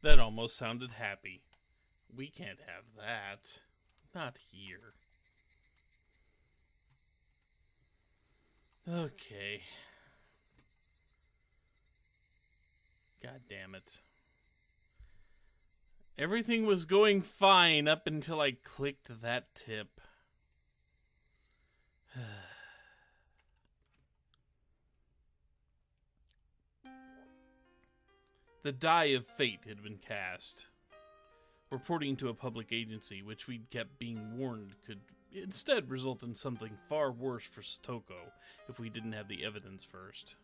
That almost sounded happy. We can't have that. Not here. Okay. God damn it. Everything was going fine up until I clicked that tip. The die of fate had been cast. Reporting to a public agency, which we'd kept being warned could instead result in something far worse for Satoko if we didn't have the evidence first.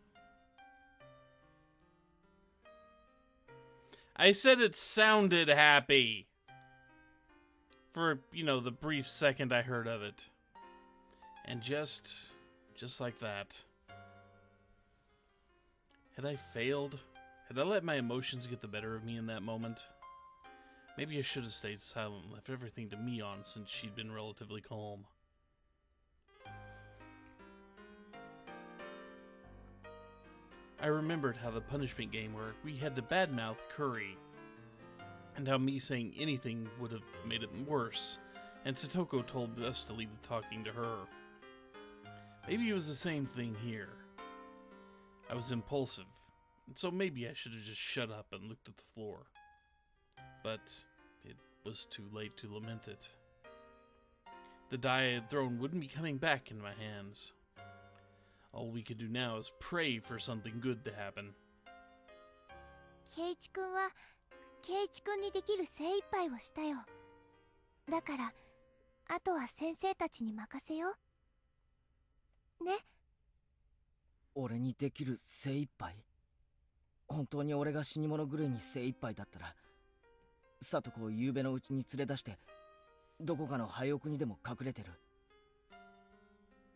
I said it sounded happy. For, the brief second I heard of it. And just like that. Had I failed? Had I let my emotions get the better of me in that moment? Maybe I should have stayed silent and left everything to Mion since she'd been relatively calm. I remembered how the punishment game worked. We had to badmouth Curry, and how me saying anything would have made it worse, and Satoko told us to leave the talking to her. Maybe it was the same thing here. I was impulsive, and so maybe I should have just shut up and looked at the floor. But it was too late to lament it. The die I had thrown wouldn't be coming back in my hands. All we could do now is pray for something good to happen. 圭一君は圭一君にできる精一杯をしたよ。だから、あとは先生たちに任せよう。ね。俺にできる精一杯？本当に俺が死に物狂いに精一杯だったら、里子を夕べのうちに連れ出して、どこかの廃屋にでも隠れてる。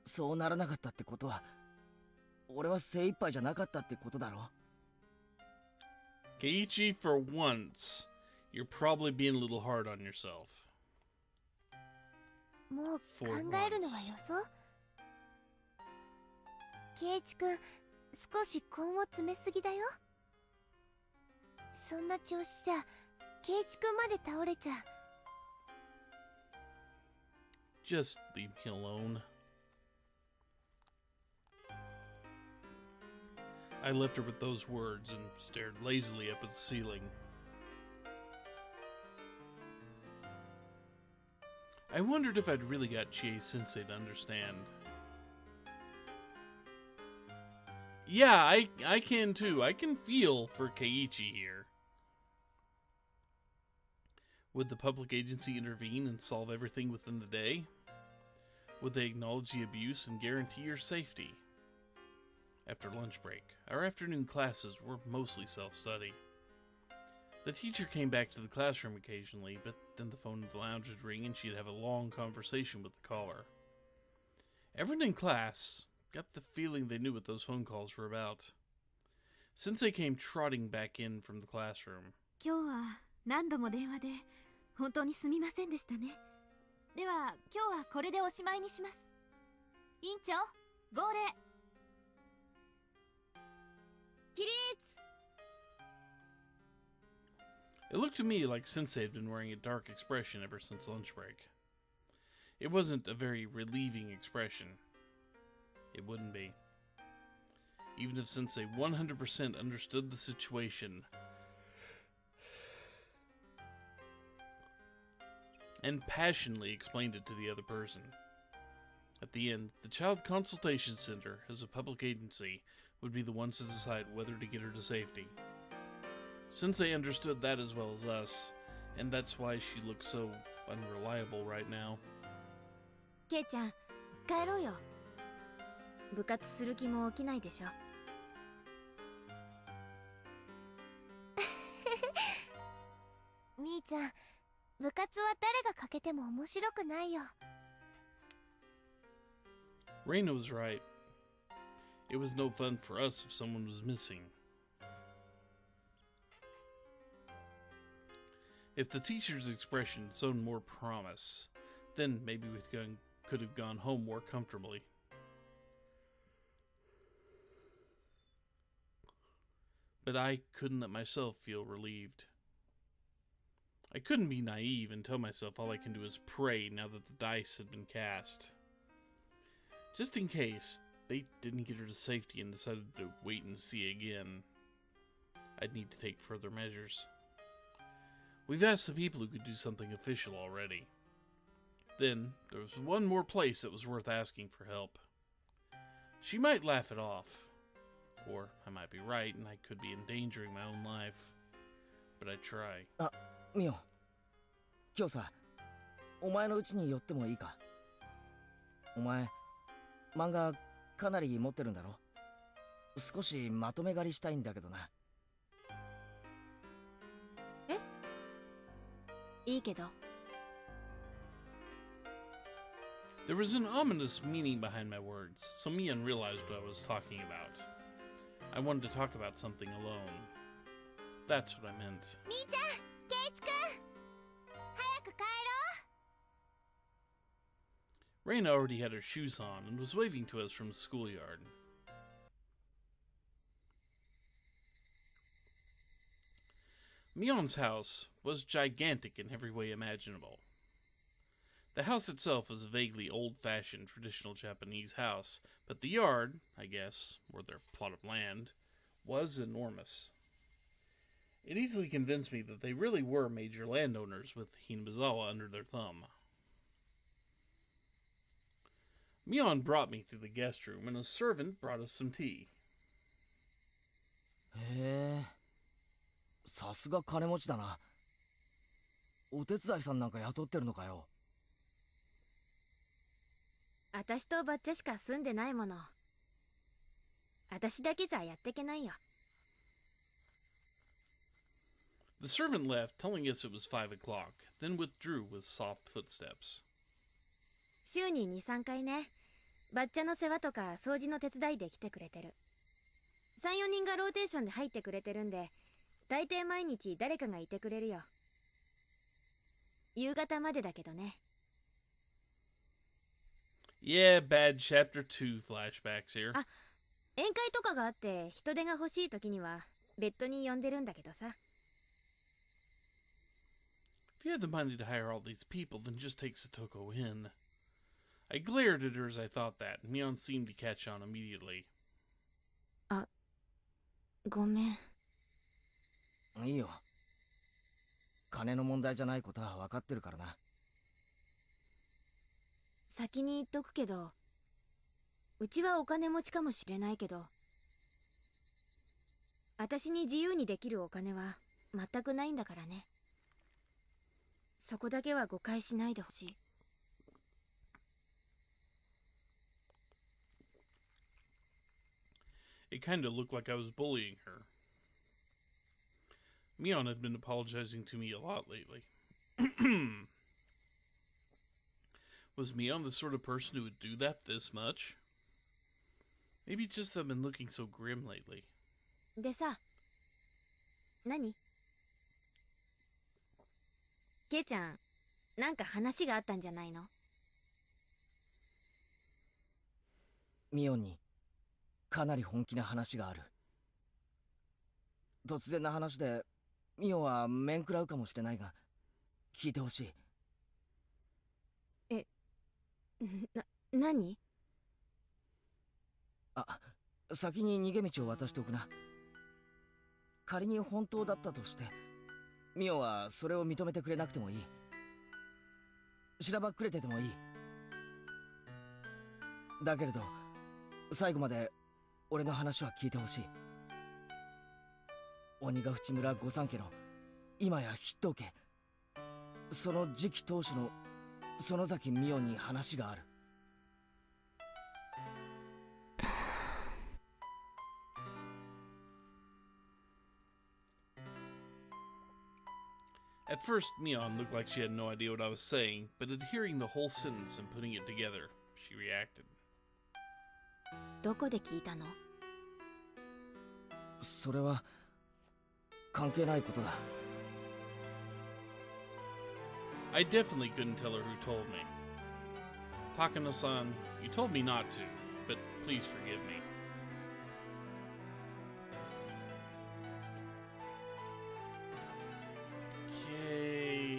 そうならなかったってことは、俺は精一杯じゃなかったってことだろ。Keiichi, for once, you're probably being a little hard on yourself. もう考えるのはよそ。圭一君、少し根を詰めすぎだよ。そんな調子じゃ、圭一君まで倒れちゃう。Just leave me alone. I left her with those words and stared lazily up at the ceiling. I wondered if I'd really got Chie-sensei to understand. Yeah, I can too. I can feel for Keiichi here. Would the public agency intervene and solve everything within the day? Would they acknowledge the abuse and guarantee your safety? After lunch break, our afternoon classes were mostly self-study. The teacher came back to the classroom occasionally, but then the phone in the lounge would ring and she'd have a long conversation with the caller. Everyone in class got the feeling they knew what those phone calls were about. Sensei came trotting back in from the classroom. 今日は何度も電話で本当にすみませんでしたね。では今日はこれでおしまいにします。委員長、号令。起立。 It looked to me like Sensei had been wearing a dark expression ever since lunch break. It wasn't a very relieving expression. It wouldn't be. Even if Sensei 100% understood the situation and passionately explained it to the other person. At the end, the Child Consultation Center, as a public agency, would be the ones to decide whether to get her to safety. Sensei understood that as well as us, and that's why she looks so unreliable right now. ケイちゃん、帰ろうよ。部活する気も起きないでしょ。みーちゃん、部活は誰が欠けても面白くないよ。Reina was right. It was no fun for us if someone was missing. If the teacher's expression showed more promise, then maybe we could have gone home more comfortably. But I couldn't let myself feel relieved. I couldn't be naive and tell myself all I can do is pray now that the dice had been cast. Just in case they didn't get her to safety and decided to wait and see again, I'd need to take further measures. We've asked the people who could do something official already. Then, there was one more place that was worth asking for help. She might laugh it off. Or I might be right and I could be endangering my own life. But I'd try. ミオ、今日さ、お前の家に寄ってもいいか？お前、漫画かなり持ってるんだろ？少しまとめ狩りしたいんだけどな。え？いいけど。There was an ominous meaning behind my words, so Mion realized what I was talking about. I wanted to talk about something alone. That's what I meant. みーちゃん、ケイチくん、早く帰ろう。 Reina already had her shoes on and was waving to us from the schoolyard. Mion's house was gigantic in every way imaginable. The house itself was a vaguely old-fashioned traditional Japanese house, but the yard, I guess, or their plot of land, was enormous. It easily convinced me that they really were major landowners with Hinabizawa under their thumb. Mion brought me through the guest room, and a servant brought us some tea. へえ、さすが金持ちだな。お手伝いさんなんか雇ってるのかよ。私とバッチャしか住んでないもの。私だけじゃやってけないよ。The servant left, telling us it was 5 o'clock, then withdrew with soft footsteps. 週に2、3回ね。バッチャの世話とか掃除の手伝いで来てくれてる。3、4人がローテーションで入ってくれてるんで、大抵毎日誰かがいてくれるよ。夕方までだけどね。Yeah, bad chapter 2 flashbacks here. あ、宴会とかがあって人手が欲しい時には別途に呼んでるんだけどさ。If you had the money to hire all these people, then just take Satoko in. I glared at her as I thought that, and Mion seemed to catch on immediately. あ、ごめん。いいよ。金の問題じゃないことは分かってるからな。先に言っとくけど、うちはお金持ちかもしれないけど、私に自由にできるお金は全くないんだからね。そこだけは誤解しないでほしい。It kind of looked like I was bullying her. Mion had been apologizing to me a lot lately. Was Mion the sort of person who would do that this much? Maybe it's just I've been looking so grim lately. でさ、何？ケイちゃん、なんか話があったんじゃないの？ミオンにかなり本気な話がある。突然な話でミオンは面食らうかもしれないが、聞いてほしい。何？あ、先に逃げ道を渡しておくな。仮に本当だったとして、ミオはそれを認めてくれなくてもいい。しらばっくれててもいい。だけれど、最後まで俺の話は聞いてほしい。鬼ヶ淵村御三家の今や筆頭家、その次期当主の園崎ミオに話がある。At first, Mion looked like she had no idea what I was saying, but at hearing the whole sentence and putting it together, she reacted. どこで聞いたの？それは関係ないことだ。I definitely couldn't tell her who told me. Takano-san, you told me not to, but please forgive me. Okay,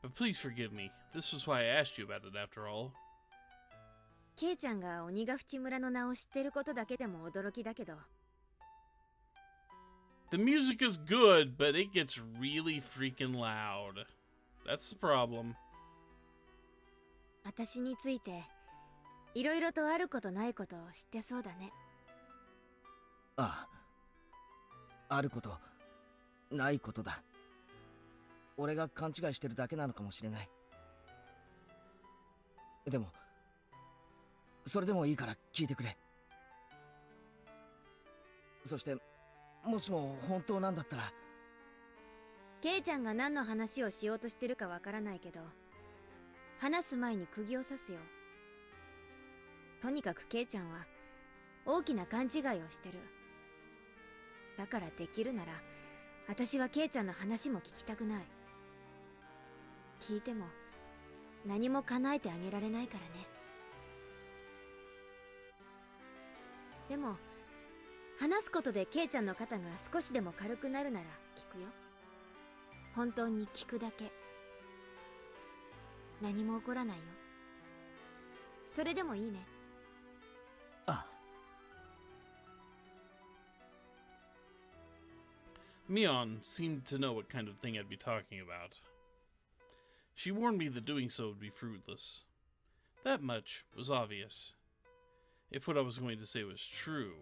But please forgive me. This was why I asked you about it after all. ケイちゃんが鬼ヶ淵村の名を知ってることだけでも驚きだけど。The music is good, but it gets really freaking loud. That's the problem. 私について、いろいろとあることないことを知ってそうだね。ああ、あること、ないことだ。俺が勘違いしてるだけなのかもしれない。でも、それでもいいから聞いてくれ。そして、もしも本当なんだったら。ケイちゃんが何の話をしようとしてるかわからないけど、話す前に釘を刺すよ。とにかくケイちゃんは大きな勘違いをしてる。だからできるなら、私はケイちゃんの話も聞きたくない。聞いても何も叶えてあげられないからね。でも話すことでケイちゃんの肩が少しでも軽くなるなら聞くよ。本当に聞くだけ。何も起こらないよ。それでもいいね。ああ。Mion seemed to know what kind of thing I'd be talking about. She warned me that doing so would be fruitless. That much was obvious. If what I was going to say was true,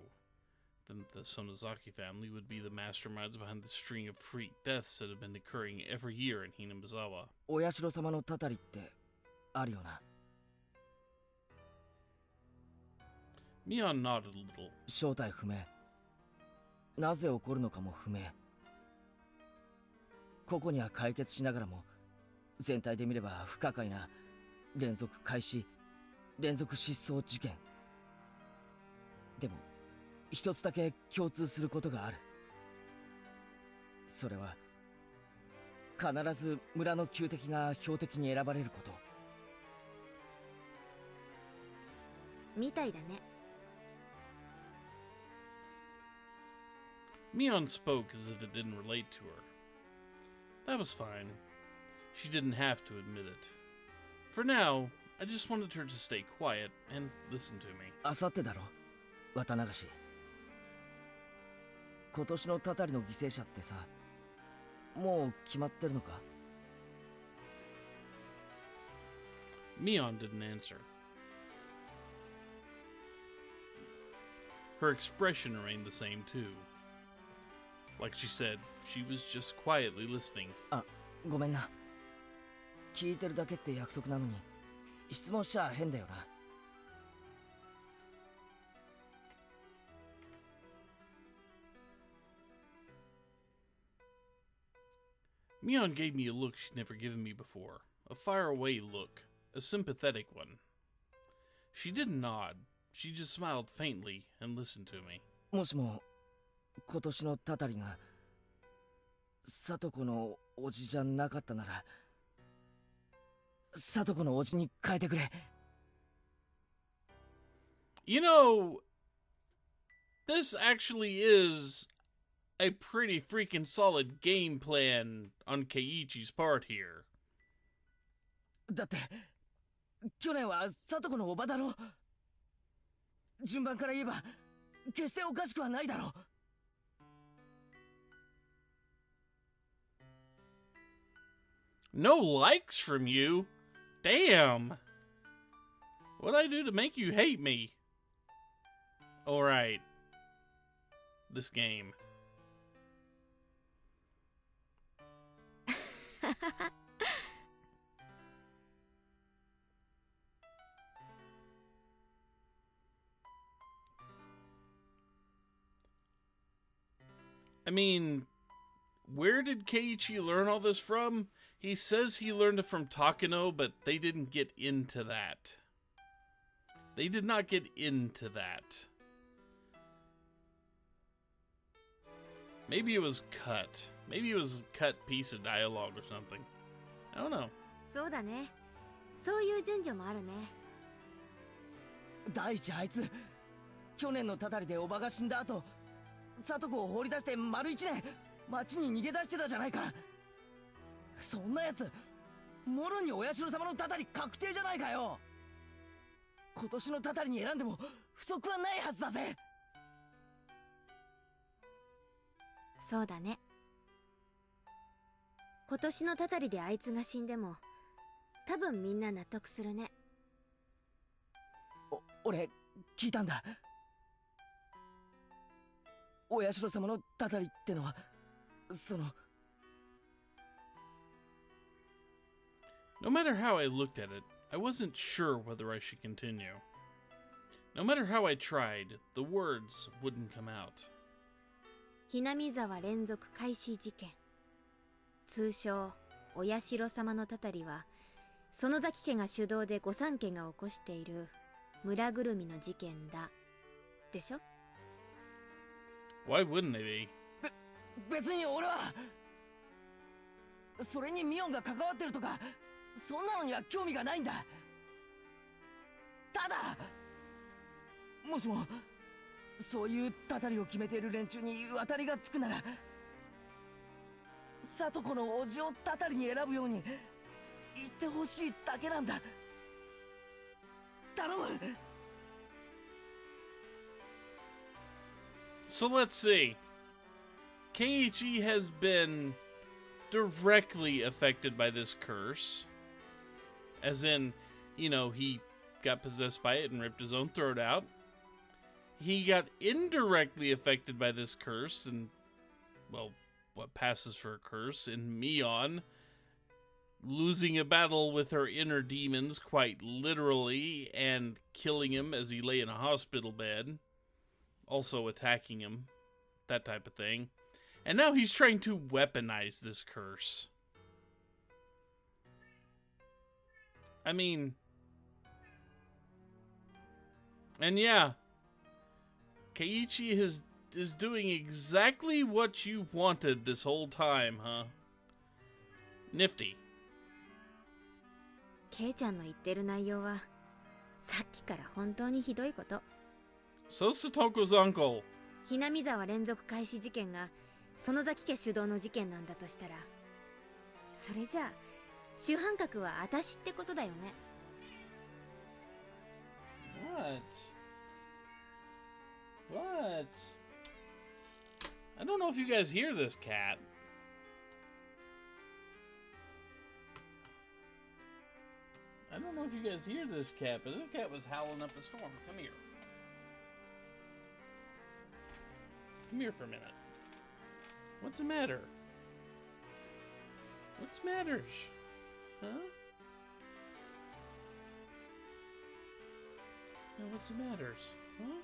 then the Sonozaki family would be the masterminds behind the string of freak deaths that have been occurring every year in Hinamizawa. お社様のたたりってあるよな。Mion nodded a little. 正体不明。なぜ起こるのかも不明。個々には解決しながらも、全体で見れば不可解な連続開始、連続失踪事件。でも、一つだけ共通することがある。それは、必ず村の旧敵が標的に選ばれること。みたいだね。Mion spoke as if it didn't relate to her. That was fine. She didn't have to admit it. For now, I just wanted her to stay quiet and listen to me. あさってだろ、綿流し。今年のたたりの犠牲者ってさ、もう決まってるのか？ Mion didn't answer. Her expression remained the same too. Like she said, she was just quietly listening. あ、ごめんな。聞いてるだけって約束なのに、質問しちゃ変だよな。Mion gave me a look she'd never given me before. A faraway look. A sympathetic one. She didn't nod. She just smiled faintly and listened to me. もしも、今年のたたりが、里子のおじじゃなかったなら、里子のおじに変えてくれ。You know, this actually is a pretty freaking solid game plan on Keiichi's part here. だって、去年は里子のおばだろ。順番から言えば、決しておかしくはないだろう。No likes from you? Damn! What'd I do to make you hate me? Alright. This game. I mean, where did Keiichi learn all this from? He says he learned it from Takano, but they didn't get into that. They did not get into that. Maybe it was cut. Maybe it was a cut piece of dialogue or something. I don't know. そうだね。そういう順序もあるね。第一あいつ、去年のたたりでおばが死んだ後、里子を放り出して丸1年、町に逃げ出してたじゃないか。そんなやつ、もろにお社様のたたり確定じゃないかよ。今年のたたりに選んでも不足はないはずだぜ。そうだね。今年のたたりであいつが死んでも多分みんな納得するね。俺聞いたんだ。お社様のたたりってのはその。No matter how I looked at it, I wasn't sure whether I should continue. No matter how I tried, the words wouldn't come out. ひなみ沢連続開始事件、通称お社様のたたりは園崎家が主導で御三家が起こしている村ぐるみの事件だでしょ。 Why wouldn't they be? 別に俺はそれにミオンが関わってるとかそんなのには興味がないんだ。ただもしもそういうたたりを決めている連中に渡りがつくなら、里子の叔父をたたりに選ぶように言ってほしいだけなんだ。頼む。 So let's see. Keiichi has been directly affected by this curse. As in, you know, he got possessed by it and ripped his own throat out. He got indirectly affected by this curse and, well, what passes for a curse in Mion, losing a battle with her inner demons quite literally and killing him as he lay in a hospital bed, also attacking him, that type of thing. And now he's trying to weaponize this curse. I mean, and yeah, Keiichi is doing exactly what you wanted this whole time, huh? Nifty. ケイちゃんの言ってる内容はさっきから本当にひどいこと。 So Satoko's uncle. ひなみ沢連続開始事件が園崎家主導の事件なんだとしたら、それじゃあ主犯格は私ってことだよね。 What? I don't know if you guys hear this cat. I don't know if you guys hear this cat, but this cat was howling up a storm. Come here. Come here for a minute. What's the matter? What's the matter? Huh? Now, what's the matter? Huh?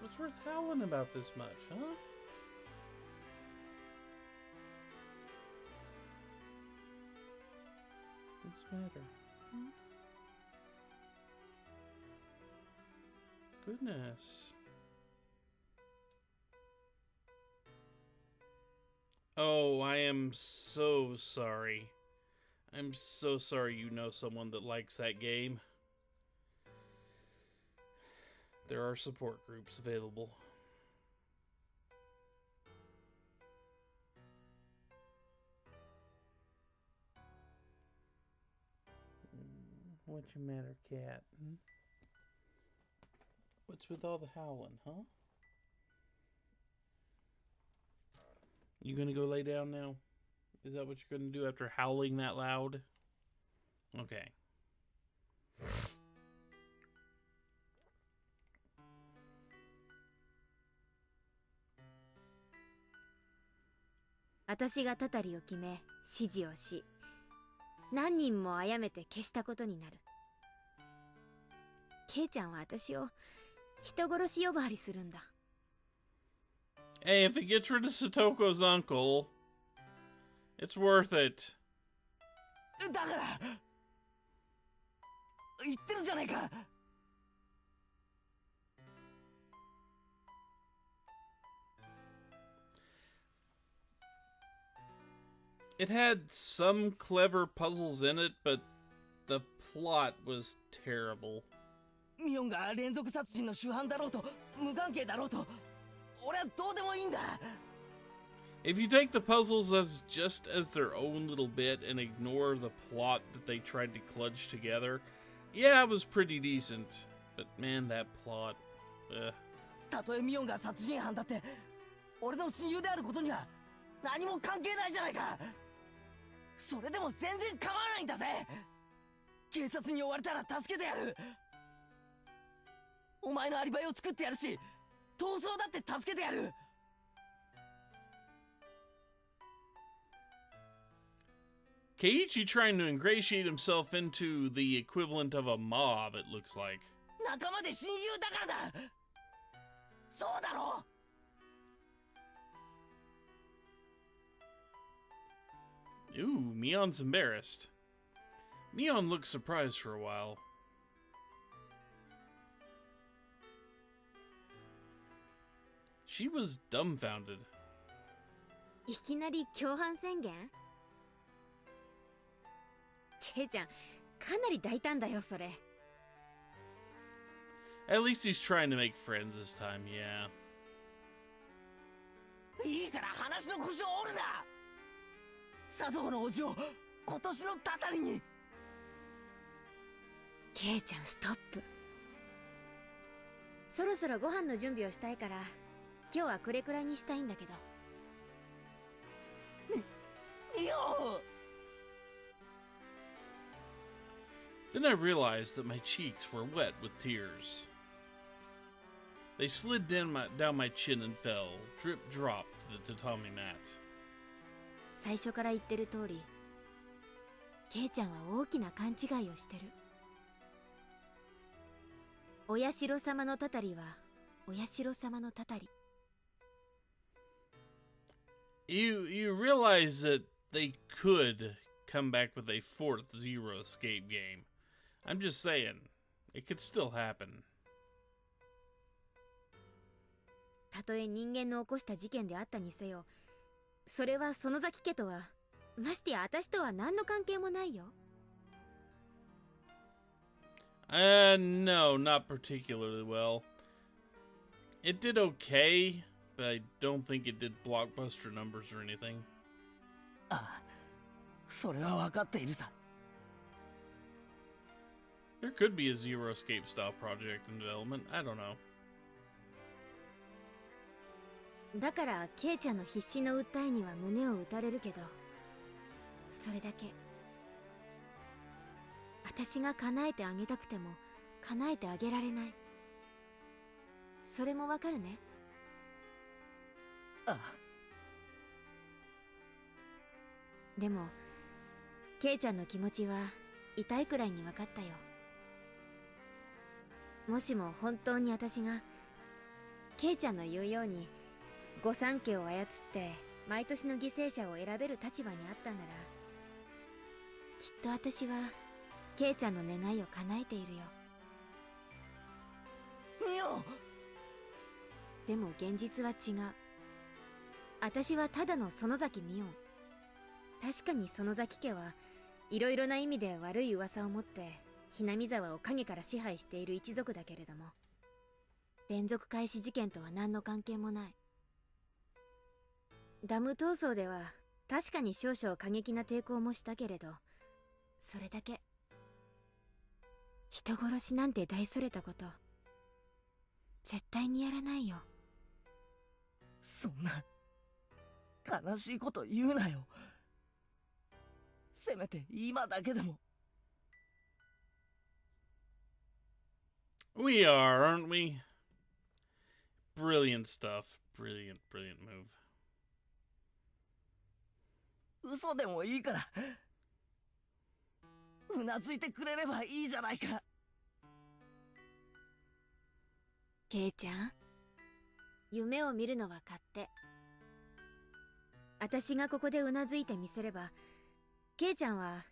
What's worth howling about this much, huh? What's the matter? Huh? Goodness. Oh, I am so sorry. I'm so sorry you know someone that likes that game. There are support groups available. What's your matter, cat? Hmm? What's with all the howling, huh? You gonna go lay down now? Is that what you're gonna do after howling that loud? Okay.「私がたたりを決め指示をし、何人も殺めて消したことになる。ケイちゃんは私を人殺し呼ばわりするんだ。 Hey, if it gets rid of Satoko's uncle, it's worth it. だから言ってるじゃないか。 It had some clever puzzles in it, but the plot was terrible. ミオンが連続殺人の主犯だろうと無関係だろうと俺はどうでもいいんだ。If you take the puzzles as just as their own little bit and ignore the plot that they tried to kludge together, yeah, it was pretty decent. But man, that plot, たとえミオンが殺人犯だって俺の親友であることには何も関係ないじゃないか。それでも全然構わないんだぜ。警察に追われたら助けてやる。お前のアリバイを作ってやるし、逃走だって助けてやる。Keiichi trying to ingratiate himself into the equivalent of a mob, it looks like. 仲間で親友だからだ。そうだろ。Ooh, Mion's embarrassed. Mion looks surprised for a while. She was dumbfounded. いきなり共犯宣言？ケイちゃん、かなり大胆だよ、それ。At least he's trying to make friends this time, yeah. いいから話の腰を折るな。佐藤のおじを今年のたたりに。ケイちゃん、ストップ。そろそろご飯の準備をしたいから今日はこれくらいにしたいんだけど。いや。 Then I realized that my cheeks were wet with tears. They slid down my chin and fell, drip drop to the tatami mat. 最初から言ってる通り、ケイちゃんは大きな勘違いをしてる。お社様のたたりはお社様のたたり。You realize that they could come back with a fourth Zero Escape game. I'm just saying, it could still happen. たとえ人間の起こした事件であったにせよ、それは園崎家とは、ましてや私とは何の関係もないよ。No, not particularly well. It did okay, but I don't think it did blockbuster numbers or anything. ああ、それは分かっているさ。 There could be a Zero Escape style project in development. I don't know. だからケイちゃんの必死の訴えには胸を打たれるけど、それだけ。私が叶えてあげたくても叶えてあげられない。それもわかるね。ああ。でもケイちゃんの気持ちは痛いくらいに分かったよ。もしも本当に私がケイちゃんの言うように御三家を操って毎年の犠牲者を選べる立場にあったなら、きっと私はケイちゃんの願いを叶えているよ。ミオ。でも現実は違う。私はただの園崎ミオン。確かに園崎家はいろいろな意味で悪い噂を持ってひなみ沢を影から支配している一族だけれども、連続開始事件とは何の関係もない。ダム闘争では確かに少々過激な抵抗もしたけれど、それだけ。人殺しなんて大それたこと絶対にやらないよ。そんな悲しいこと言うなよ。せめて今だけでも。 We are, aren't we? Brilliant stuff. Brilliant, brilliant move. 嘘でもいいからうなずいてくれればいいじゃないか。ケイちゃん、夢を見るのは勝手。私がここでうなずいてみせれば、ケイちゃんは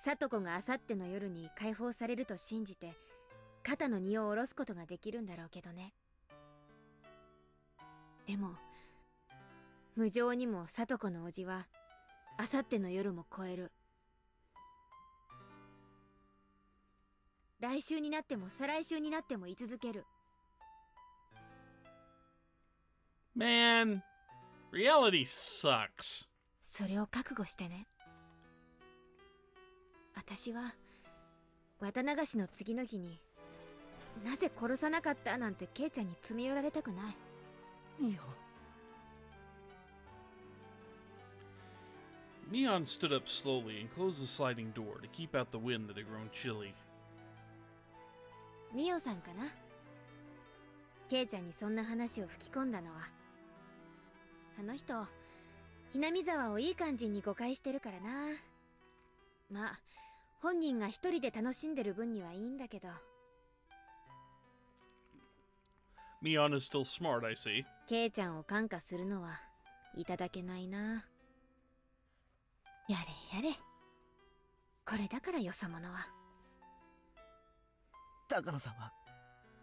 聡子があさっての夜に解放されると信じて肩の荷を下ろすことができるんだろうけどね。でも無情にも聡子の叔父はあさっての夜も超える。来週になっても再来週になっても居続ける。Man, Reality sucks. それを覚悟してね。私は綿流しの次の日になぜ殺さなかったなんてケイちゃんに詰め寄られたくない。ミオ。 Mion stood up slowly and closed the sliding door to keep out the wind that had grown chilly. ミオさんかな。ケイちゃんにそんな話を吹き込んだのは。あの人、ひなみ沢をいい感じに誤解してるからな。まあ、本人が一人で楽しんでる分にはいいんだけど。Mion is still smart, I see. ケイちゃんを感化するのはいただけないな。やれやれ。これだからよそ者は。高野さんは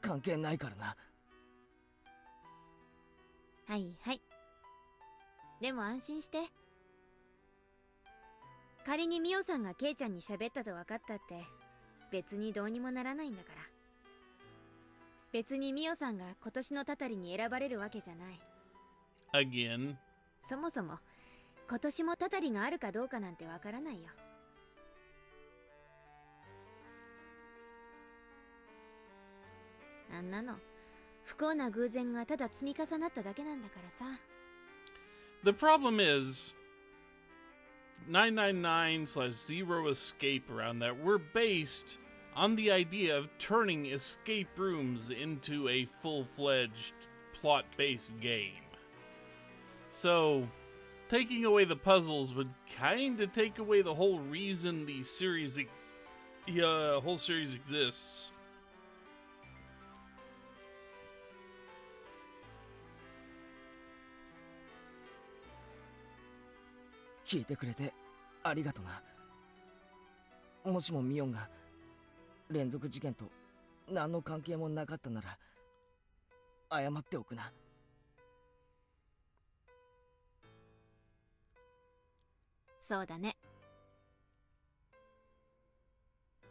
関係ないからな。はいはい。でも安心して。仮にミオさんがケイちゃんに喋ったと分かったって別にどうにもならないんだから。別にミオさんが今年のタタリに選ばれるわけじゃない。Again. そもそも今年もタタリがあるかどうかなんてわからないよ。あんなの不幸な偶然がただ積み重なっただけなんだからさ。The problem is 999/Zero Escape around that were based on the idea of turning escape rooms into a full-fledged plot-based game. So, taking away the puzzles would kind of take away the whole reason the whole series exists. 聞いてくれてありがとな。もしもミオンが連続事件と何の関係もなかったなら謝っておくな。そうだね。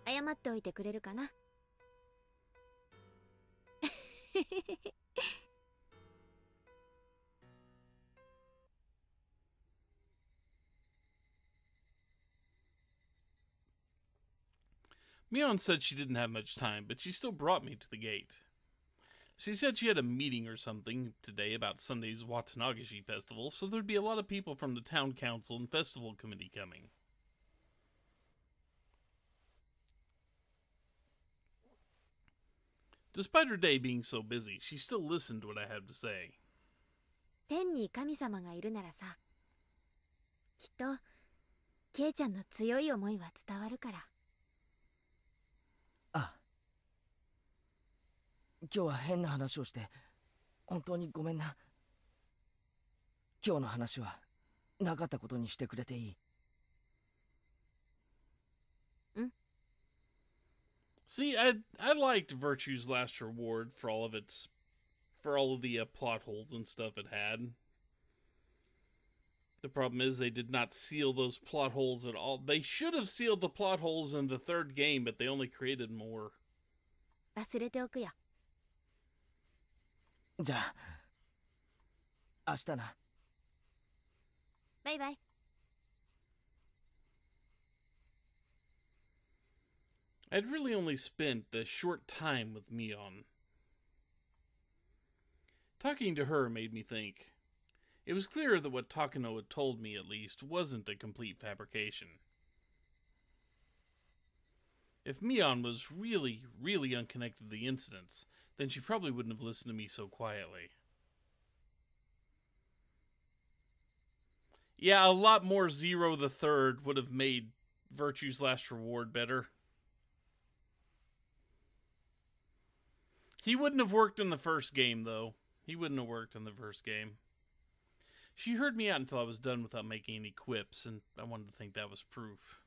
謝っておいてくれるかな。Mion said she didn't have much time, but she still brought me to the gate. She said she had a meeting or something today about Sunday's Watanagashi festival, so there'd be a lot of people from the town council and festival committee coming. Despite her day being so busy, she still listened to what I had to say. 天に神様がいるならさ、きっとケイちゃんの強い思いは伝わるから。ああ。今日は変な話をして本当にごめんな。今日の話はなかったことにしてくれていい。See, I liked Virtue's Last Reward for all of the plot holes and stuff it had. The problem is they did not seal those plot holes at all. They should have sealed the plot holes in the third game, but they only created more. 忘れておくよ。じゃあ明日な。バイバイ。I'd really only spent a short time with Mion. Talking to her made me think. It was clear that what Takano had told me, at least, wasn't a complete fabrication. If Mion was really, really unconnected to the incidents, then she probably wouldn't have listened to me so quietly. Yeah, a lot more Zero the Third would have made Virtue's Last Reward better. He wouldn't have worked in the first game, though. He wouldn't have worked in the first game. She heard me out until I was done without making any quips, and I wanted to think that was proof.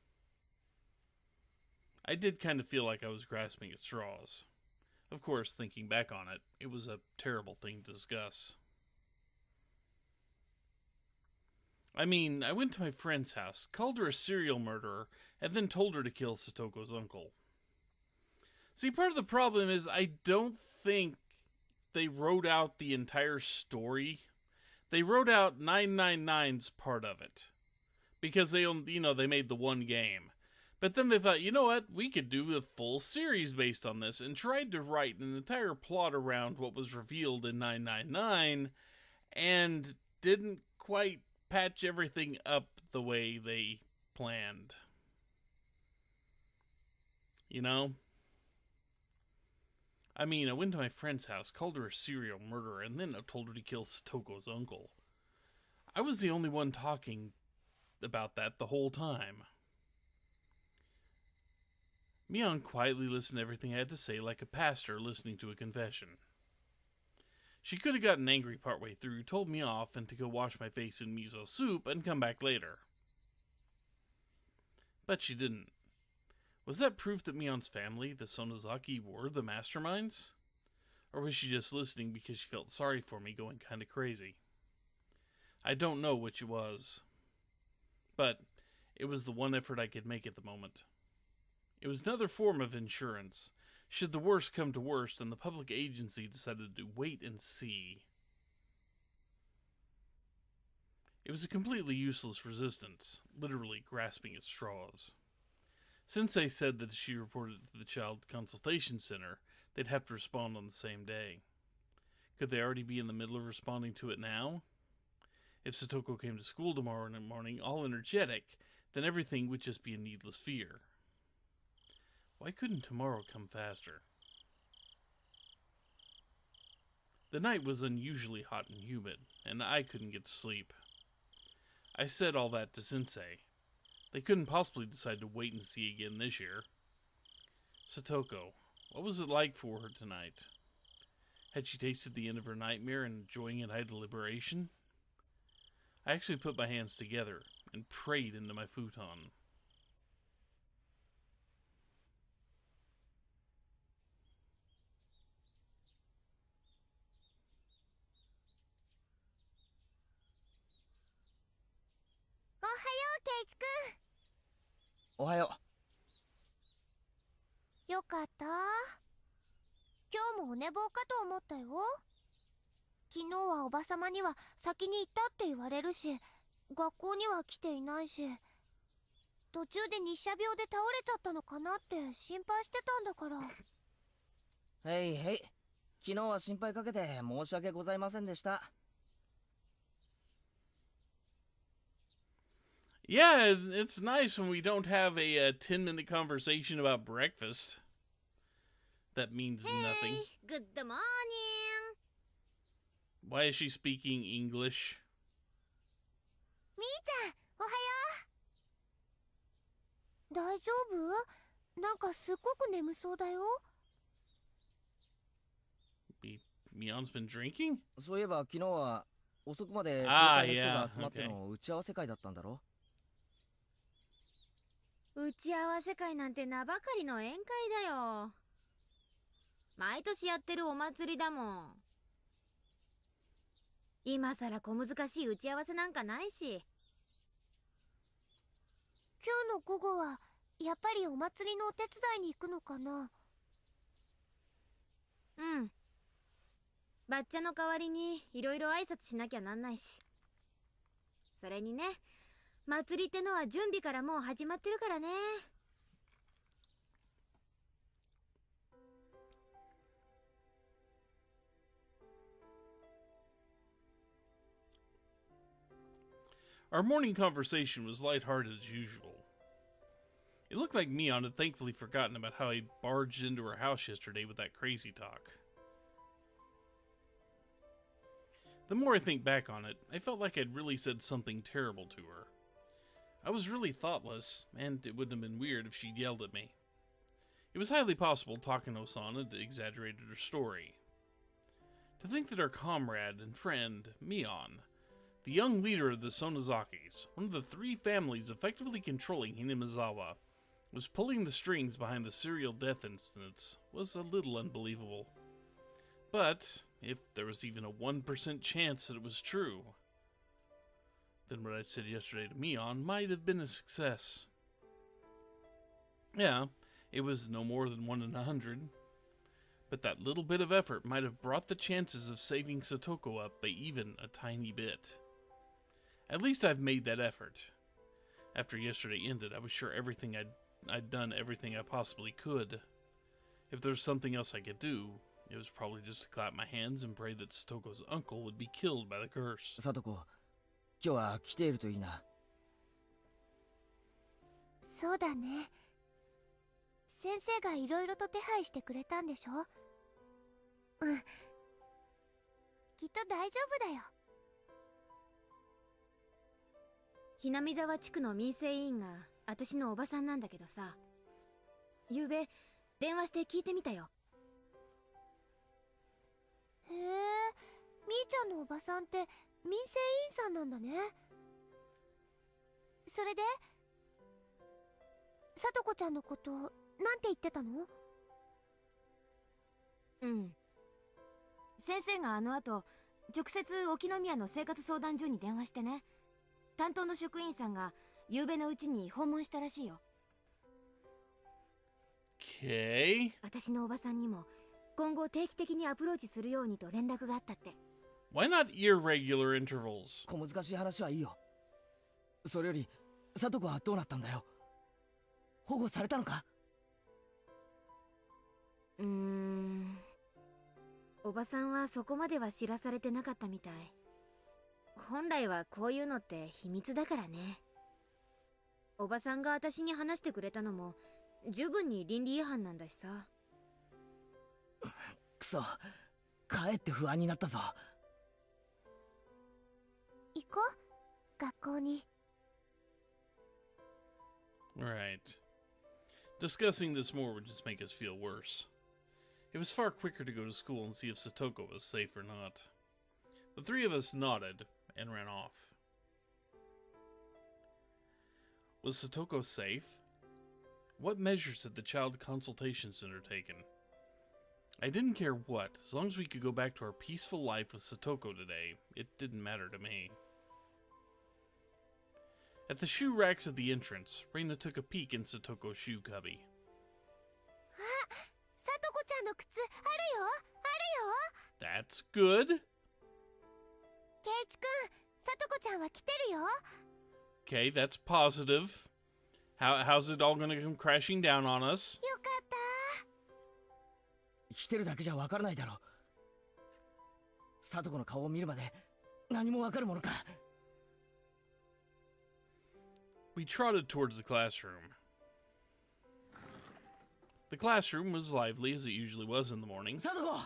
I did kind of feel like I was grasping at straws. Of course, thinking back on it, it was a terrible thing to discuss. I mean, I went to my friend's house, called her a serial murderer, and then told her to kill Satoko's uncle. See, part of the problem is I don't think they wrote out the entire story They wrote out 999's part of it. Because they made the one game. But then they thought, you know what, we could do a full series based on this, and tried to write an entire plot around what was revealed in 999, and didn't quite patch everything up the way they planned. You know? I mean, I went to my friend's house, called her a serial murderer, and then I told her to kill Satoko's uncle. I was the only one talking about that the whole time. Mion quietly listened to everything I had to say like a pastor listening to a confession. She could have gotten angry partway through, told me off, and to go wash my face in miso soup and come back later. But she didn't. Was that proof that Mion's family, the Sonozaki, were the masterminds? Or was she just listening because she felt sorry for me going kinda crazy? I don't know which it was. But it was the one effort I could make at the moment. It was another form of insurance, should the worst come to worst and the public agency decided to wait and see. It was a completely useless resistance, literally grasping at straws. Sensei said that if she reported it to the Child Consultation Center, they'd have to respond on the same day. Could they already be in the middle of responding to it now? If Satoko came to school tomorrow morning all energetic, then everything would just be a needless fear. Why couldn't tomorrow come faster? The night was unusually hot and humid, and I couldn't get to sleep. I said all that to Sensei. They couldn't possibly decide to wait and see again this year. Satoko, what was it like for her tonight? Had she tasted the end of her nightmare and enjoying it high deliberation? I actually put my hands together and prayed into my futon. Ohayo. よかった。今日もお寝坊かと思ったよ。昨日はおばさまには先に行ったって言われるし、学校には来ていないし、途中で日射病で倒れちゃったのかなって心配してたんだから。へいへい。昨日は心配かけて申し訳ございませんでした。Yeah, it's nice when we don't have a 10-minute conversation about breakfast. That means nothing. Hey, good morning. Why is she speaking English? みーちゃん、おはよう。大丈夫？なんかすっごく眠そうだよ。Mion's been drinking? そういえば昨日は遅くまで教会の人が集まっての打ち合わせ会だったんだろ？打ち合わせ会なんて名ばかりの宴会だよ。毎年やってるお祭りだもん。今さら小難しい打ち合わせなんかないし。今日の午後はやっぱりお祭りのお手伝いに行くのかな？うん。バッチャの代わりにいろいろ挨拶しなきゃなんないし。それにね、祭りってのは準備からもう始まってるからね。Our morning conversation was lighthearted as usual. It looked like Mion had thankfully forgotten about how he barged into her house yesterday with that crazy talk. The more I think back on it, I felt like I'd really said something terrible to her. I was really thoughtless, and it wouldn't have been weird if she'd yelled at me. It was highly possible Takano-san had exaggerated her story. To think that our comrade and friend, Mion, the young leader of the Sonozakis, one of the three families effectively controlling Hinamizawa, was pulling the strings behind the serial death incidents was a little unbelievable. But if there was even a 1% chance that it was true, then what I'd said yesterday to Mion might have been a success. Yeah, it was no more than 1 in 100. But that little bit of effort might have brought the chances of saving Satoko up by even a tiny bit. At least I've made that effort. After yesterday ended, I was sure I'd done everything I possibly could. If there was something else I could do, it was probably just to clap my hands and pray that Satoko's uncle would be killed by the curse. サトコ、今日は来ているといいな。そうだね。先生がいろいろと手配してくれたんでしょ？うん。きっと大丈夫だよ。ひなみ沢地区の民生委員が私のおばさんなんだけどさ、ゆうべ電話して聞いてみたよ。へえ、みーちゃんのおばさんって民生委員さんなんだね。それでさとこちゃんのことなんて言ってたの？うん。先生があの後直接沖宮の生活相談所に電話してね、担当の職員さんが夕べのうちに訪問したらしいよ。Okay. 私のおばさんにも今後定期的にアプローチするようにと連絡があったって。 Why not irregular intervals? 小難しい話はいいよ。それよりサトコはどうなったんだよ。保護されたのか？おばさんはそこまでは知らされてなかったみたい。本来はこういうのって秘密だからね。おばさんが私に話してくれたのも十分に倫理違反なんだしさ。くそ、かえって不安になったぞ。行こう、学校に。Right. Discussing this more would just make us feel worse. It was far quicker to go to school and see if Satoko was safe or not. The three of us nodded and ran off. Was Satoko safe? What measures had the Child Consultation Center taken? I didn't care what, as long as we could go back to our peaceful life with Satoko today, it didn't matter to me. At the shoe racks at the entrance, Reina took a peek in Satoko's shoe cubby. あ、さとこちゃんの靴あるよ、あるよ。 That's good. ケイチくん、さとこちゃんは来てるよ。 Okay, that's positive. How's it all gonna come crashing down on us? よかった。来てるだけじゃわからないだろう。サトコの顔を見るまで何もわかるものか。We trotted towards the classroom. The classroom was lively as it usually was in the morning. サトコ、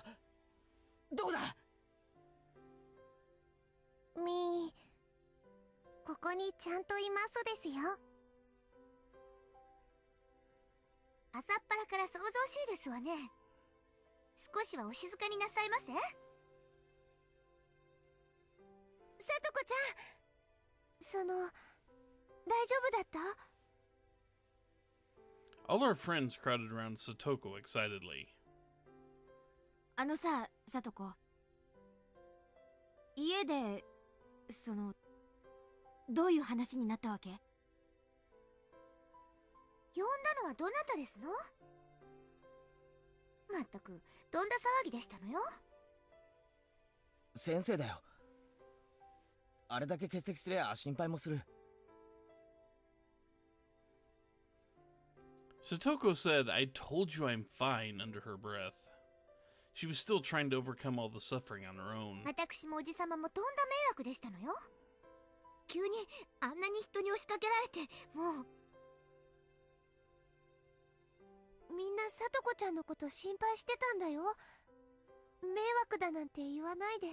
どこだ？みー、ここにちゃんといますですよ。朝っぱらから騒々しいですわね。少しはお静かになさいませ。さとこちゃん、大丈夫だった？ All our friends crowded around Satoko excitedly. あのさ、さとこ。家で、どういう話になったわけ？呼んだのはどなたですの？まったく、どんな騒ぎでしたのよ。先生だよ。あれだけ欠席すりゃ心配もする。Satoko said, "I told you I'm fine," under her breath. She was still trying to overcome all the suffering on her own. 私もおじさまもとんだ迷惑でしたのよ。急にあんなに人に押しかけられて、もう。みんなさとこちゃんのこと心配してたんだよ。迷惑だなんて言わないで。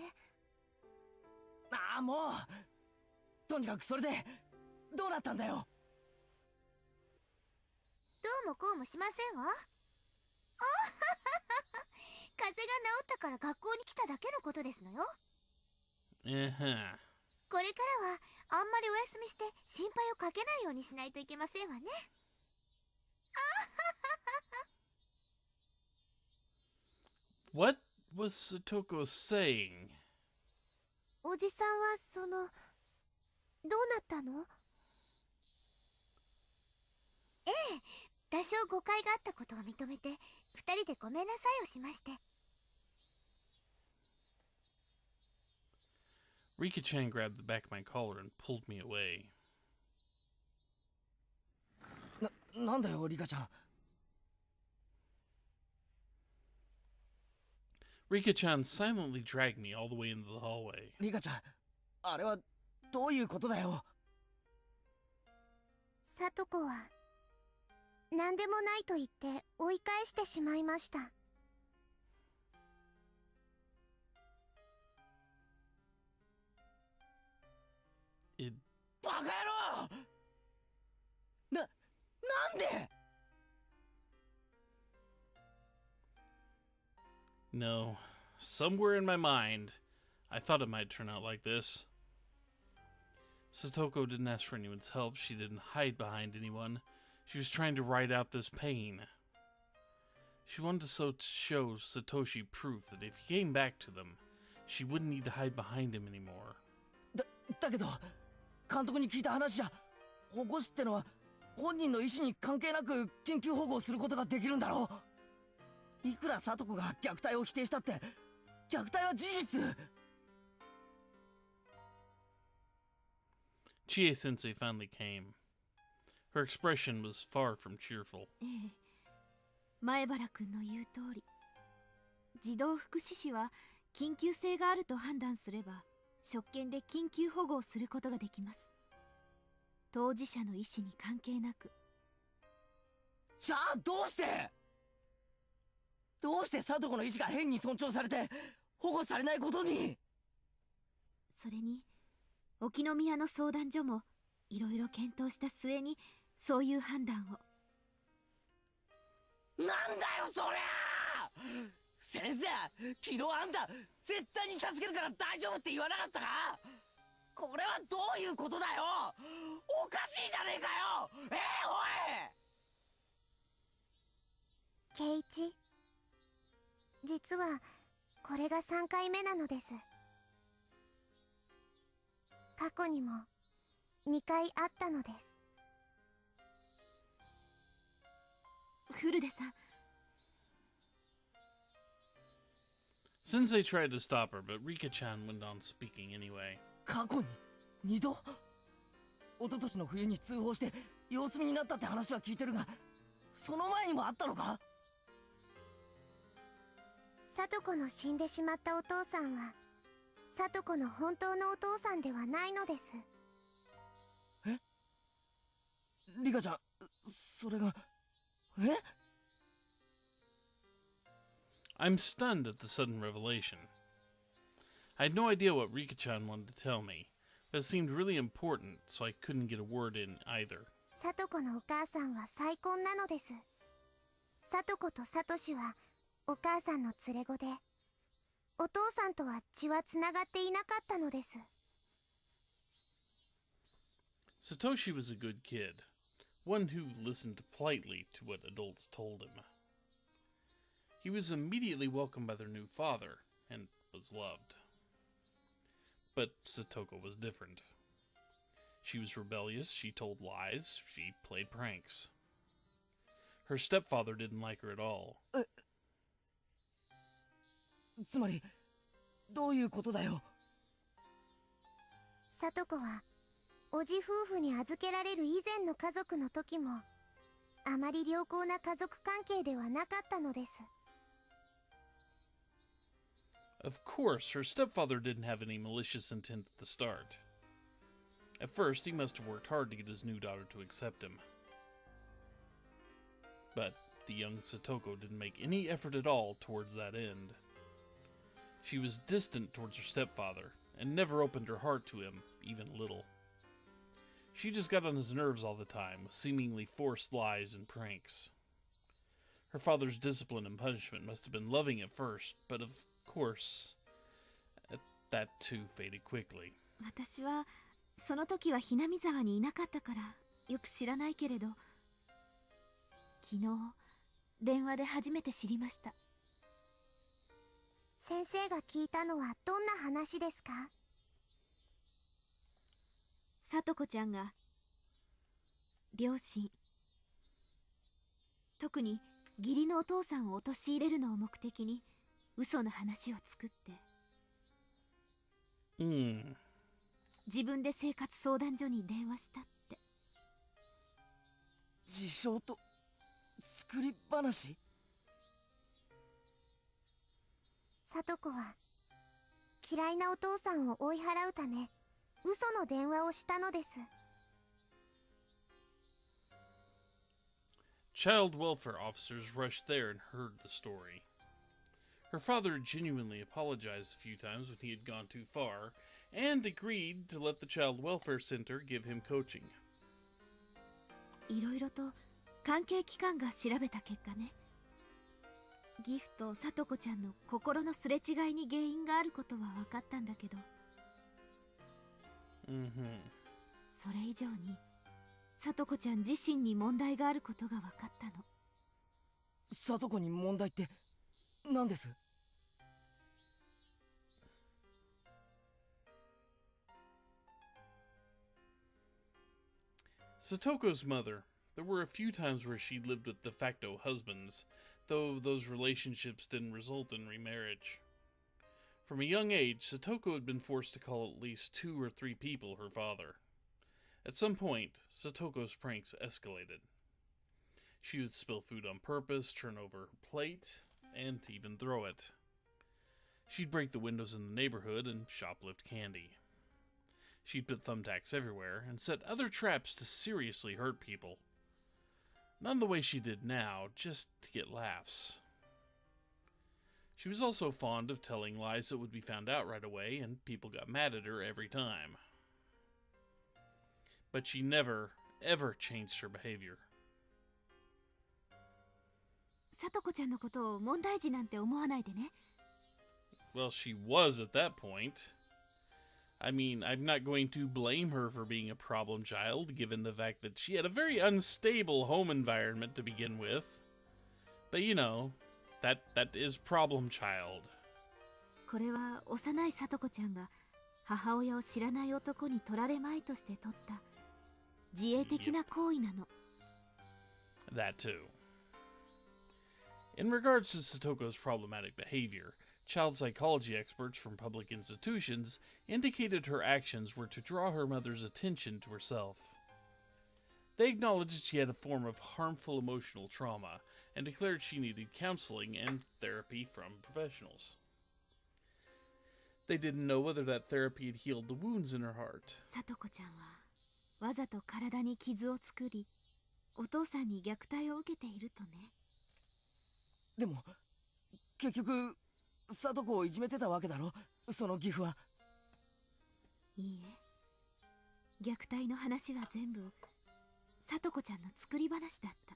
ああ、もうとにかくそれでどうなったんだよ。どうもこうもしませんわ。風邪が治ったから学校に来ただけのことですのよ。Uh-huh. これからはあんまりお休みして心配をかけないようにしないといけませんわね。What was Satoko saying? おじさんはどうなったの？ええ、多少誤解があったことを認めて、二人でごめんなさいをしまして。Rika-chan grabbed the back of my collar and pulled me away. なんだよリカちゃん。 Rika-chan silently dragged me all the way into the hallway. リカちゃん、あれはどういうことだよ。サトコは何でもないと言って追い返してしまいました。バカ野郎！なんで？ No, somewhere in my mind, I thought it might turn out like this. Satoko didn't ask for anyone's help. She didn't hide behind anyone. She was trying to ride out this pain. She wanted to show Satoshi proof that if he came back to them, she wouldn't need to hide behind him anymore. だけど監督に聞いた話じゃ、保護士ってのは本人の意思に関係なく緊急保護をすることができるんだろう。いくらサトコが虐待を否定したって虐待は事実。Chie-sensei finally came. Her expression was far from cheerful. 前原君の言う通り、児童福祉士は緊急性があると判断すれば職権で緊急保護をすることができます。当事者の意思に関係なく。じゃあどうしてサトコの意思が変に尊重されて保護されないことに。それに沖宮の相談所もいろいろ検討した末にそういう判断を。なんだよそりゃ！先生、昨日あんた絶対に助けるから大丈夫って言わなかったか？これはどういうことだよ！おかしいじゃねえかよ！ケイチ、実はこれが3回目なのです。過去にも2回あったのです。フルデさん。Sensei tried to stop her, but Rika-chan went on speaking anyway. 過去に2度？一昨年の冬に通報して様子見になったって話は聞いてるが、その前にもあったのか？サトコの死んでしまったお父さんはサトコの本当のお父さんではないのです。え？リカちゃん、それがI'm stunned at the sudden revelation. I had no idea what Rika-chan wanted to tell me, but it seemed really important, so I couldn't get a word in either. サトコのお母さんは再婚なのです。サトコとサトシはお母さんの連れ子で、お父さんとは血はつながっていなかったのです。Satoshi was a good kid, one who listened politely to what adults told him. He was immediately welcomed by their new father, and was loved. But Satoko was different. She was rebellious, she told lies, she played pranks. Her stepfather didn't like her at all. つまりどういうことだよ？サトコはおじ夫婦に預けられる以前の家族の時もあまり良好な家族関係ではなかったのです。Of course, her stepfather didn't have any malicious intent at the start. At first, he must have worked hard to get his new daughter to accept him. But the young Satoko didn't make any effort at all towards that end. She was distant towards her stepfather, and never opened her heart to him, even a little. She just got on his nerves all the time, with seemingly forced lies and pranks. Her father's discipline and punishment must have been loving at first, but of course, that too faded quickly. 私はその時はひなみ沢にいなかったからよく知らないけれど、昨日電話で初めて知りました。先生が聞いたのはどんな話ですか？さとこちゃんが両親特に義理のお父さんを陥れるのを目的に嘘の話を作って、自分で生活相談所に電話したって。自称と作り話？聡子は嫌いなお父さんを追い払うため嘘の電話をしたのです。Child welfare officers rushed there and heard the story. Her father genuinely apologized a few times when he had gone too far, and agreed to let the child welfare center give him coaching. いろいろと関係機関が調べた結果ね、ギフと聡子ちゃんの心のすれ違いに原因があることは分かったんだけど、それ以上に聡子ちゃん自身に問題があることが分かったの。聡子に問題って何です？Satoko's mother. There were a few times where she lived with de facto husbands, though those relationships didn't result in remarriage. From a young age, Satoko had been forced to call at least 2 or 3 people her father. At some point, Satoko's pranks escalated. She would spill food on purpose, turn over her plate, and even throw it. She'd break the windows in the neighborhood and shoplift candy. She'd put thumbtacks everywhere and set other traps to seriously hurt people. Not the way she did now, just to get laughs. She was also fond of telling lies that would be found out right away, and people got mad at her every time. But she never, ever changed her behavior. 聡子ちゃんのことを問題児なんて思わないでね。Well, she was at that point. I mean, I'm not going to blame her for being a problem child, given the fact that she had a very unstable home environment to begin with. But you know, that is problem child. これは幼い聡子ちゃんが母親を知らない男に取られまいとして取った自衛的な行為なの。That too. In regards to Satoko's problematic behavior, child psychology experts from public institutions indicated her actions were to draw her mother's attention to herself. They acknowledged she had a form of harmful emotional trauma and declared she needed counseling and therapy from professionals. They didn't know whether that therapy had healed the wounds in her heart. 聡子ちゃんはわざと体に傷を作り、お父さんに虐待を受けているとね。でも結局聡子をいじめてたわけだろ、その義父は。いいえ、虐待の話は全部聡子ちゃんの作り話だった。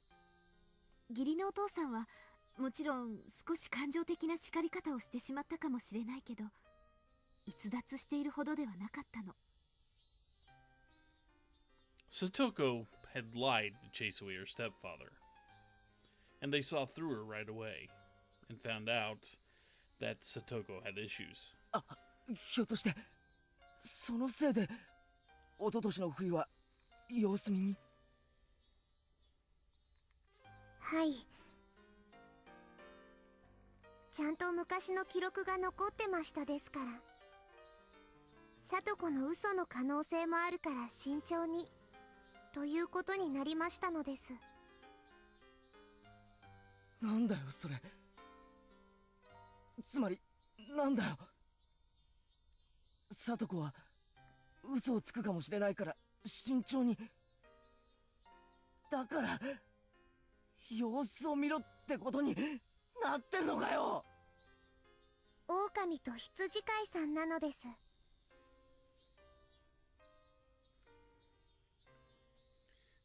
義理のお父さんはもちろん少し感情的な叱り方をしてしまったかもしれないけど、逸脱しているほどではなかったの。Satoko had lied to chase away her stepfather, and they saw through her right away, and found out that Satoko had issues. あ、ひょっとしてそのせいで一昨年の冬は様子見に。はい。ちゃんと昔の記録が残ってましたですから。聡子の嘘の可能性もあるから慎重にということになりましたのです。なんだよそれ。つまりなんだよ。聡子は嘘をつくかもしれないから慎重に。だから様子を見ろってことになってるのかよ。狼と羊飼いさんなのです。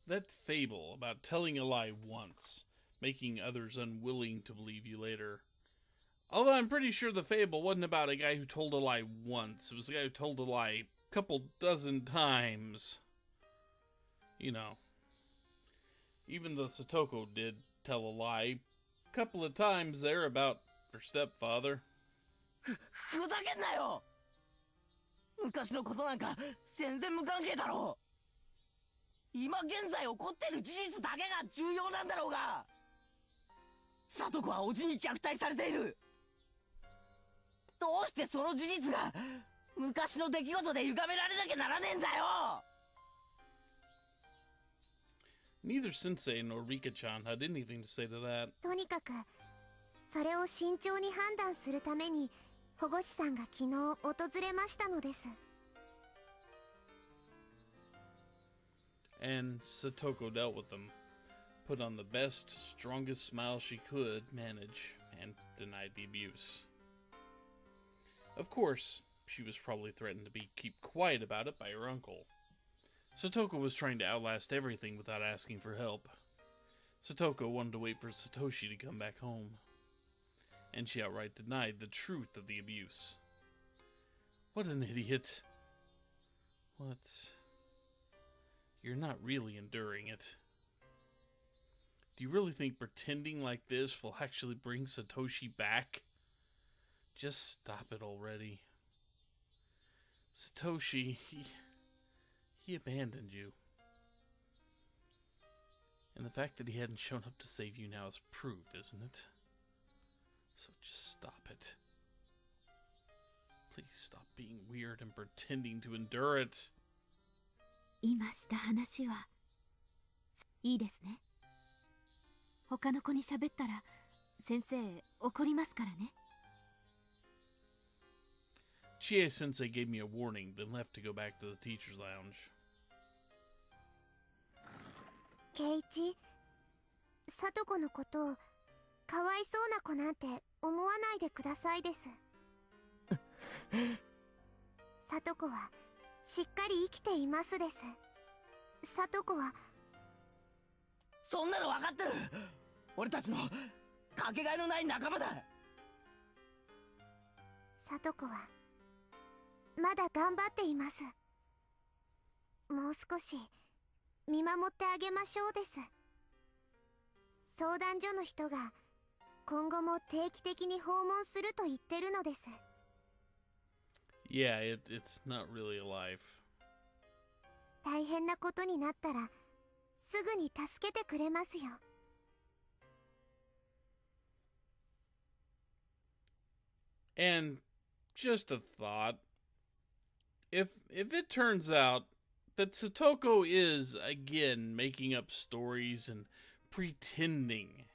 That fable about telling a lie once, making others unwilling to believe you later. Although I'm pretty sure the fable wasn't about a guy who told a lie once. It was a guy who told a lie a couple dozen times. You know. Even though Satoko did tell a lie a couple of times there about her stepfather. ふざけんなよ。昔のことなんか全然無関係だろう。今現在起こってる事実だけが重要なんだろうが。里子はおじに虐待されている。どうしてその事実が昔の出来事で歪められなきゃならねえんだよ。 Neither Sensei nor Rika-chan had anything to say to that. とにかくそれを慎重に判断するために保護士さんが昨日訪れましたのです。 And Satoko dealt with them, put on the best, strongest smile she could manage, and denied the abuse. Of course, she was probably threatened to keep quiet about it by her uncle. Satoko was trying to outlast everything without asking for help. Satoko wanted to wait for Satoshi to come back home. And she outright denied the truth of the abuse. What an idiot. What? You're not really enduring it. Do you really think pretending like this will actually bring Satoshi back? Just stop it already. Satoshi, he abandoned you. And the fact that he hadn't shown up to save you now is proof, isn't it? So just stop it. Please stop being weird and pretending to endure it. 今した話はいいですね。他の子に喋ったら先生怒りますからね。Chie-sensei gave me a warning, then left to go back to the teacher's lounge. 圭一、里子のことをかわいそうな子なんて思わないでくださいです。里子はしっかり生きていますです。里子は。そんなの分かってる。俺たちのかけがえのない仲間だ。里子はまだ頑張っています。もう少し見守ってあげましょうです。相談所の人が今後も定期的に訪問すると言ってるのです。Yeah, it's not really a life. 大変なことになったらすぐに助けてくれますよ。And just a thought. If it turns out that Satoko is again making up stories and pretending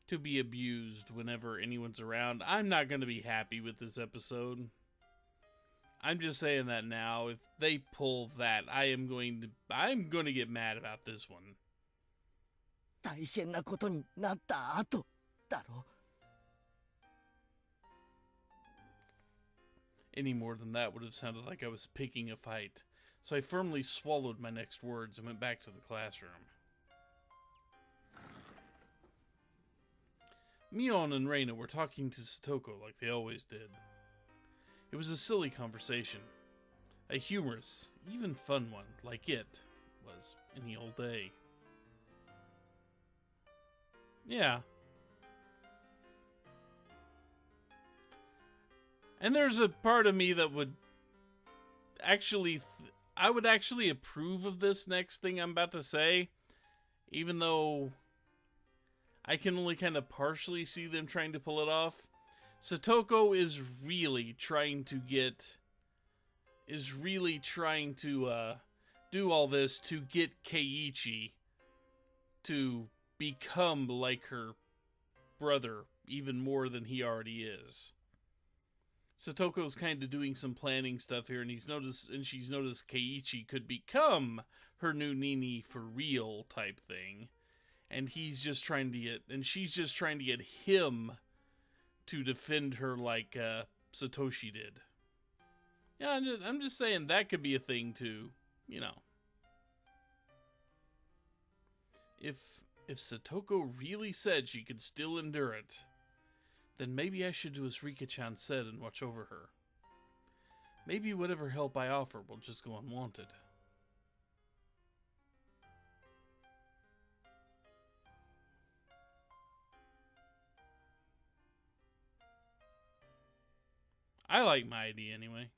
to be abused whenever anyone's around, I'm not going to be happy with this episode. I'm just saying that now. If they pull that, I'm going to get mad about this one. 大変なことになった後だろ。 Any more than that would have sounded like I was picking a fight, so I firmly swallowed my next words and went back to the classroom. Mion and Reina were talking to Satoko like they always did. It was a silly conversation, a humorous, even fun one, like it was any old day. Yeah. And there's a part of me that would actually, I would actually approve of this next thing I'm about to say, even though I can only kind of partially see them trying to pull it off. Satoko is really trying to do all this to get Keiichi to become like her brother even more than he already is. Satoko's kind of doing some planning stuff here, and she's noticed Keiichi could become her new Nini for real type thing, and she's just trying to get him to defend her like Satoshi did. Yeah, I'm just saying that could be a thing too, you know. If Satoko really said she could still endure it, then maybe I should do as Rika-chan said and watch over her. Maybe whatever help I offer will just go unwanted. I like my idea anyway.